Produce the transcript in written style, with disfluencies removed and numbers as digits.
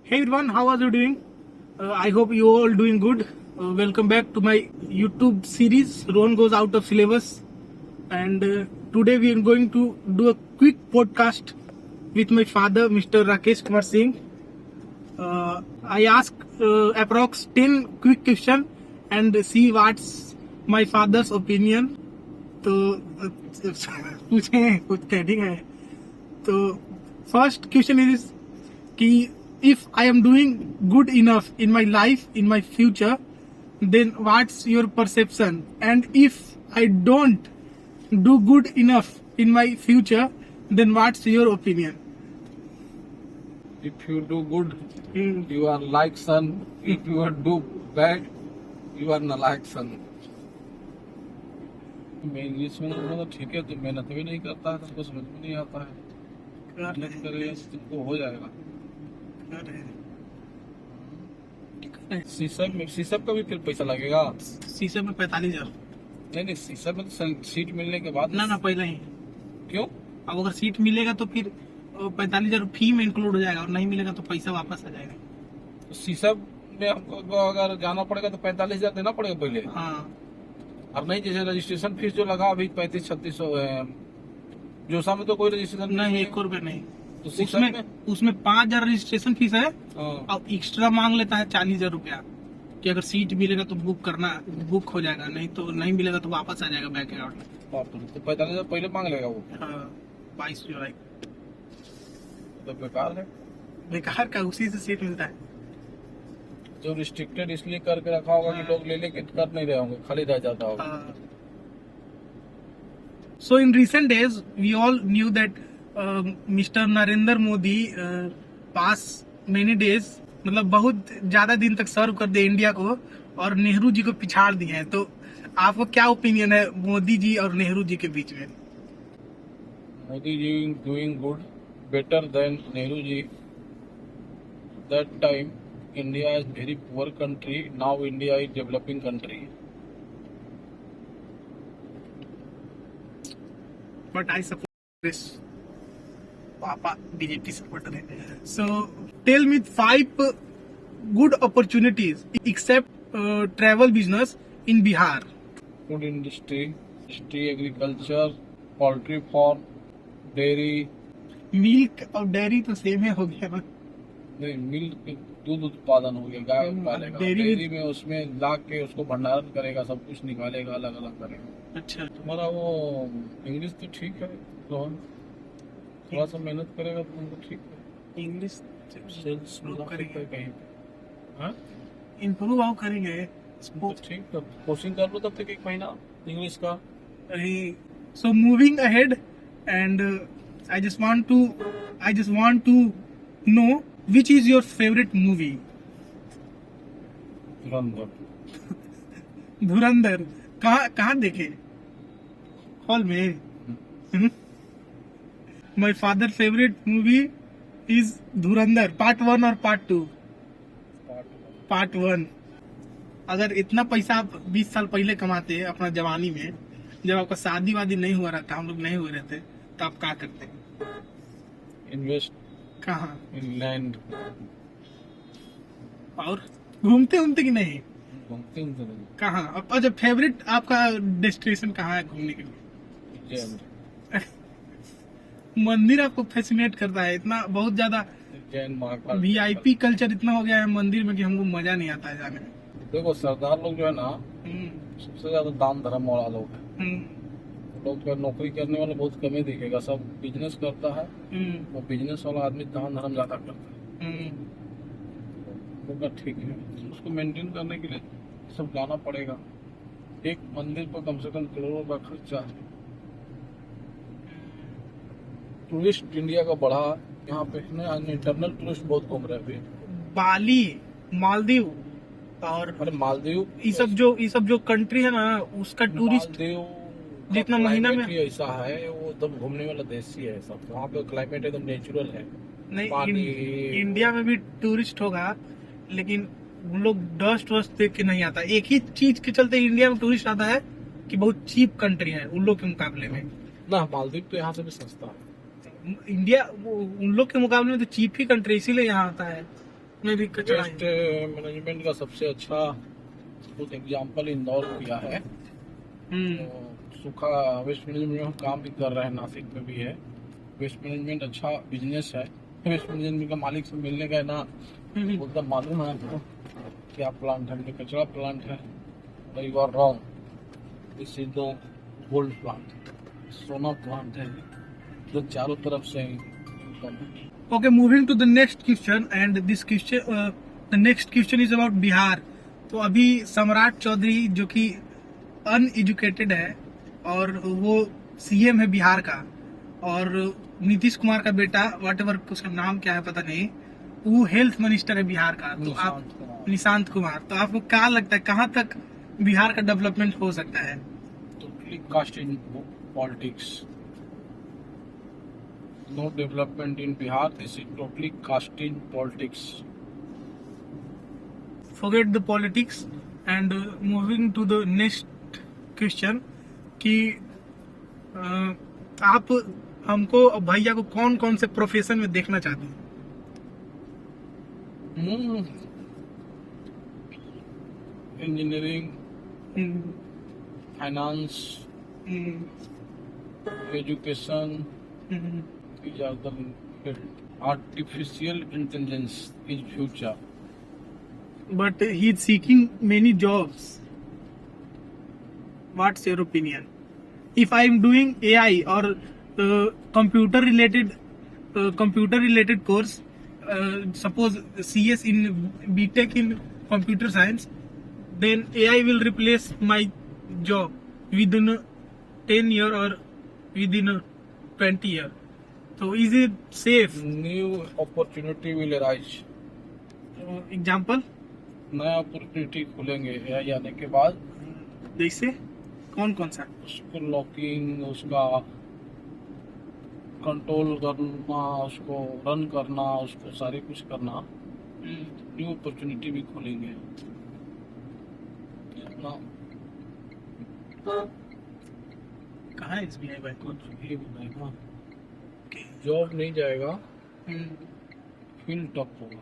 Hey everyone, how are you doing? I hope you all doing good. Welcome back to my YouTube series Ron Goes Out of Syllabus. And today we are going to do a quick podcast with my father, Mr. Rakesh Kumar Singh. I ask approx 10 quick questions and see what's my father's opinion. तो पूछें कुछ ठीक है. तो first question is कि if I am doing good enough in my life, in my future, then what's your perception? And if I don't do good enough in my future, then what's your opinion? If you do good, you are like sun. If you do bad, you are not like sun. मैं English में मतलब ठीक है, तो मेहनत भी नहीं करता है, तुमको समझ में नहीं आता है. मेहनत करेगा तुमको हो जाएगा. शीशम का भी फिर पैसा लगेगा. शीशे में 45,000. नहीं शीशम में तो सीट मिलने के बाद ना पहले ही. क्यों? अब अगर सीट मिलेगा तो फिर 45,000 फी में इंक्लूड हो जाएगा, और नहीं मिलेगा तो पैसा वापस आ जाएगा. तो शीशम में हमको अगर जाना पड़ेगा तो 45,000 देना पड़ेगा पहले. हाँ. अब नहीं, जैसे रजिस्ट्रेशन फीस जो लगा अभी 35-36 जोसा में तो कोई रजिस्ट्रेशन नहीं, 1 रुपए नहीं. तो उसमें 5,000 रजिस्ट्रेशन फीस है. हाँ. अब एक्स्ट्रा मांग लेता है 40,000 रुपया कि अगर सीट मिलेगा तो बुक हो जाएगा, नहीं तो नहीं मिलेगा तो वापस आ जाएगा बैंक अकाउंट में. तो 45,000 पहले मांग लेगा वो. 22 जुलाई. तो बेकार है. बेकार का, उसी से सीट मिलता है. जो रिस्ट्रिक्टेड इसलिए करके रखा होगा कि लोग ले लेके कर नहीं रहे होंगे, खाली रह जाता होगा. So in recent days, we all knew that Mr. Narendra Modi pass many days, मतलब बहुत ज्यादा दिन तक सर्व कर दिया इंडिया को, और नेहरू जी को पिछाड़ दिए हैं. तो आपको क्या ओपिनियन है मोदी जी और नेहरू जी के बीच में? Modi ji doing good, better than Nehru ji. That time India is very poor country. Now India is developing country. But I support this. Papa BJP supporter है. So tell me 5 good opportunities except travel business in Bihar. Food industry, agriculture, poultry farm, dairy. Milk और dairy तो same है, हो गया ना. नहीं, milk दूध उत्पादन हो गया, गाय पालेगा. डेयरी में उसमें ला के उसको भंडारण करेगा, सब कुछ निकालेगा, अलग अलग करेगा. अच्छा. तुम्हारा वो इंग्लिश तो ठीक है रोहन, थोड़ा सा मेहनत करेगा तो तुमको ठीक है. इंग्लिश सेल्स करेंगे कहीं पे. हाँ, इम्प्रूव आओ करेंगे. ठीक, तो कोचिंग कर लो तब तक 1 महीना इंग्लिश का. So moving ahead, and I just want to know which is your favorite movie? धुरंधर. कहाँ देखे? हॉल में. My father favorite movie is Dhurandhar part 1 और पार्ट 2. पार्ट 1. अगर इतना पैसा आप 20 साल पहले कमाते अपना जवानी में, जब आपका शादी वादी नहीं हुआ रहा था, हम लोग नहीं हुए रहते, तो आप क्या करते? इन्वेस्ट. कहाँ? इन लैंड. और घूमते कि नहीं? घूमते हैं. कहाँ? अच्छा, फेवरेट आपका डेस्टिनेशन कहाँ है घूमने के लिए? मंदिर आपको फैसिनेट करता है इतना, बहुत ज्यादा जैन महाकाल. VIP कल्चर इतना हो गया है मंदिर में कि हमको मजा नहीं आता है जाने में. देखो, सरदार लोग जो है ना, सबसे ज्यादा दान धर्म वाला लोग है. लोग का नौकरी करने वाला बहुत कम ही दिखेगा, सब बिजनेस करता है. वो बिजनेस वाला आदमी दान धर्म ज्यादा करता है. तो ठीक है, उसको मेंटेन करने के लिए सब लाना पड़ेगा. एक मंदिर पर कम से कम करोड़ों का खर्चा है. टूरिस्ट इंडिया का बढ़ा यहाँ पे इंटरनल टूरिस्ट बहुत घूम रहे हैं. बाली, मालदीव और मालदीव, ये सब जो कंट्री है ना, उसका टूरिस्ट जितना महीना में ऐसा है, वो तब घूमने वाला देश ही है सब. वहाँ पे क्लाइमेट एकदम नेचुरल है. नहीं, इंडिया में भी टूरिस्ट होगा, लेकिन उन लोग डस्ट वस्ट देख के नहीं आता. एक ही चीज के चलते इंडिया में टूरिस्ट आता है कि बहुत चीप कंट्री है उन लोग के मुकाबले में. ना, मालदीव तो यहाँ से भी सस्ता है. इंडिया उन लोग के मुकाबले में तो चीप ही कंट्री, इसीलिए यहाँ आता है. में भी कचरा वेस्ट है। मैनेजमेंट का सबसे अच्छा कुछ एग्जाम्पल इंदौर किया है। हम्म, तो सूखा वेस्ट मैनेजमेंट में हम काम भी कर रहे हैं, नासिक में भी है। वेस्ट मैनेजमेंट अच्छा बिजनेस है। वेस्ट मैनेजमेंट का मालिक से मिलने गए ना, हम्म, वो तब मालूम है आपको क्या प्लांट है, ये कचरा प्लांट है। You are wrong, this is the gold plant, सोना प्लांट है जो चारों तरफ से इनकम है। Okay, moving to the next question, and this question, the next question is about Bihar. तो अभी सम्राट चौधरी जो कि अनएजुकेटेड है और वो सीएम है बिहार का, और नीतीश कुमार का बेटा वट एवर उसका नाम क्या है पता नहीं, वो हेल्थ मिनिस्टर है बिहार का। तो आप निशांत कुमार। निशांत कुमार, तो आपको क्या लगता है कहाँ तक बिहार का डेवलपमेंट हो सकता है? Totally cast in politics. No development in Bihar. This is totally cast in politics. Forget the politics and moving to the next question कि आप हमको भैया को कौन कौन से प्रोफेशन में देखना चाहते हैं? Engineering, hmm, finance, hmm, education. Hmm, These are the field. Artificial intelligence is future. but he is seeking many jobs. What's your opinion? If I am doing AI or computer related course, suppose CS in BTech in computer science, then AI will replace my job within 10 year or within 20 year. So is it safe? New opportunity will arise. Example? नया opportunity खुलेंगे AI आने के बाद। जैसे कौन कौन सा? उसको लॉकिंग, उसका कंट्रोल करना, उसको रन करना, उसको सारी कुछ करना, न्यू अपॉर्चुनिटी भी खुलेंगे। इतना कहाँ है SBI बैंक? कुछ भी बनाएगा, जॉब नहीं जाएगा, फील्ड टॉप होगा।